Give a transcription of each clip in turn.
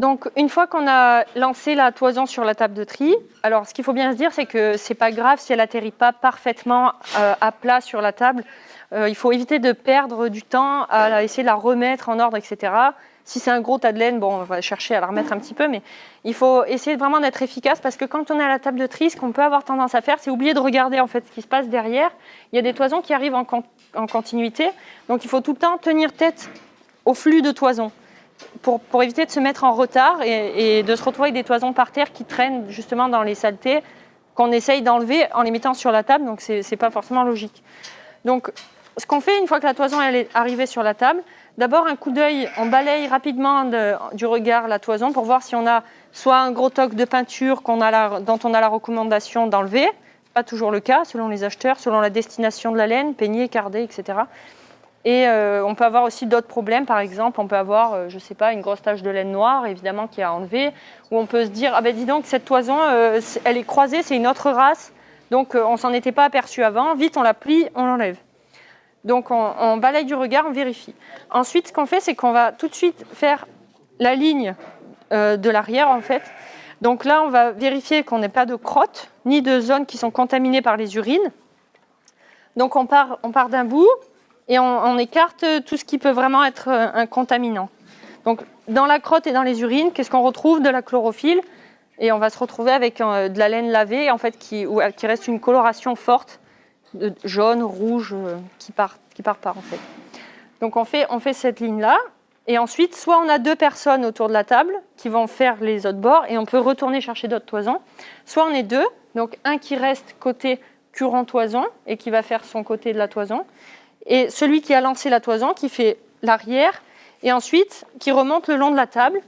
Donc, une fois qu'on a lancé la toison sur la table de tri, alors ce qu'il faut bien se dire, c'est que c'est pas grave si elle atterrit pas parfaitement à plat sur la table. Il faut éviter de perdre du temps à essayer de la remettre en ordre, etc. Si c'est un gros tas de laine, bon, on va chercher à la remettre un petit peu, mais il faut essayer vraiment d'être efficace parce que quand on est à la table de tri, ce qu'on peut avoir tendance à faire, c'est oublier de regarder en fait ce qui se passe derrière. Il y a des toisons qui arrivent en continuité, donc il faut tout le temps tenir tête au flux de toisons pour éviter de se mettre en retard et de se retrouver avec des toisons par terre qui traînent justement dans les saletés qu'on essaye d'enlever en les mettant sur la table, donc c'est pas forcément logique. Donc, ce qu'on fait une fois que la toison elle est arrivée sur la table, d'abord un coup d'œil, on balaye rapidement du regard la toison pour voir si on a soit un gros toc de peinture dont on a la recommandation d'enlever, pas toujours le cas selon les acheteurs, selon la destination de la laine, peigné, cardé, etc. Et on peut avoir aussi d'autres problèmes, par exemple, on peut avoir, je ne sais pas, une grosse tache de laine noire, évidemment, qui est à enlever, ou on peut se dire, ah ben dis donc, cette toison, elle est croisée, c'est une autre race, donc on ne s'en était pas aperçu avant, vite on la plie, on l'enlève. Donc on balaye du regard, on vérifie. Ensuite, ce qu'on fait, c'est qu'on va tout de suite faire la ligne de l'arrière, en fait. Donc là, on va vérifier qu'on n'ait pas de crottes, ni de zones qui sont contaminées par les urines. Donc on part d'un bout, et on écarte tout ce qui peut vraiment être un contaminant. Donc, dans la crotte et dans les urines, qu'est-ce qu'on retrouve? De la chlorophylle. Et on va se retrouver avec de la laine lavée, en fait, qui reste une coloration forte, de jaune, rouge, qui part pas, en fait. Donc, on fait cette ligne-là. Et ensuite, soit on a 2 personnes autour de la table qui vont faire les autres bords, et on peut retourner chercher d'autres toisons. Soit on est 2, donc un qui reste côté curant toison, et qui va faire son côté de la toison. Et celui qui a lancé la toison, qui fait l'arrière, et ensuite qui remonte le long de la table.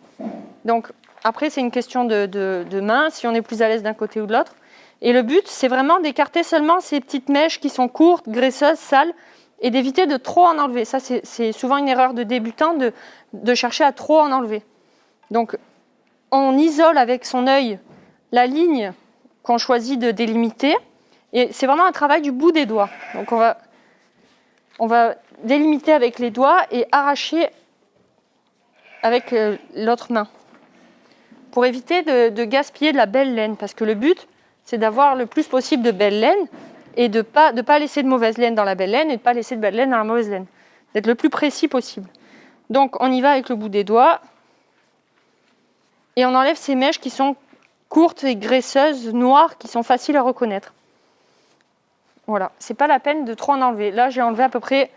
Donc après, c'est une question de main, si on est plus à l'aise d'un côté ou de l'autre. Et le but, c'est vraiment d'écarter seulement ces petites mèches qui sont courtes, graisseuses, sales, et d'éviter de trop en enlever. Ça, c'est souvent une erreur de débutant de chercher à trop en enlever. Donc, on isole avec son œil la ligne qu'on choisit de délimiter, et c'est vraiment un travail du bout des doigts. Donc on va délimiter avec les doigts et arracher avec l'autre main pour éviter de gaspiller de la belle laine, parce que le but, c'est d'avoir le plus possible de belle laine et de pas laisser de mauvaise laine dans la belle laine et de ne pas laisser de belle laine dans la mauvaise laine. D'être le plus précis possible. Donc, on y va avec le bout des doigts et on enlève ces mèches qui sont courtes et graisseuses, noires, qui sont faciles à reconnaître. Voilà, c'est pas la peine de trop en enlever. Là, j'ai enlevé à peu près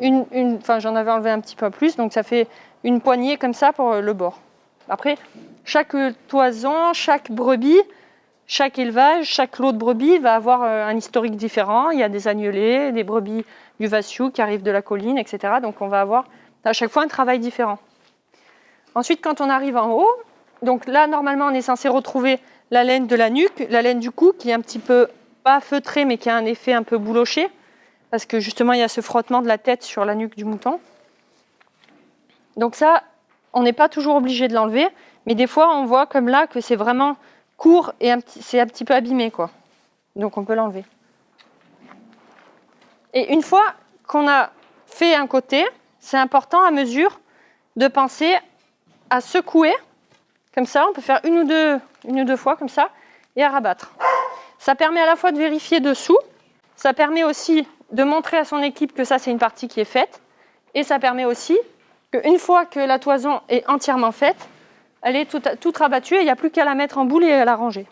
j'en avais enlevé un petit peu plus, donc ça fait une poignée comme ça pour le bord. Après, chaque toison, chaque brebis, chaque élevage, chaque lot de brebis va avoir un historique différent. Il y a des agnelés, des brebis du Vassiou qui arrivent de la colline, etc. Donc on va avoir à chaque fois un travail différent. Ensuite, quand on arrive en haut, donc là, normalement, on est censé retrouver la laine de la nuque, la laine du cou, qui est un petit peu pas feutrée, mais qui a un effet un peu bouloché, parce que justement, il y a ce frottement de la tête sur la nuque du mouton. Donc ça, on n'est pas toujours obligé de l'enlever, mais des fois, on voit comme là que c'est vraiment court et c'est un petit peu abîmé, quoi. Donc on peut l'enlever. Et une fois qu'on a fait un côté, c'est important à mesure de penser à secouer, comme ça, on peut faire une ou deux fois comme ça, et à rabattre. Ça permet à la fois de vérifier dessous, ça permet aussi de montrer à son équipe que ça, c'est une partie qui est faite, et ça permet aussi qu'une fois que la toison est entièrement faite, elle est toute rabattue et il n'y a plus qu'à la mettre en boule et à la ranger.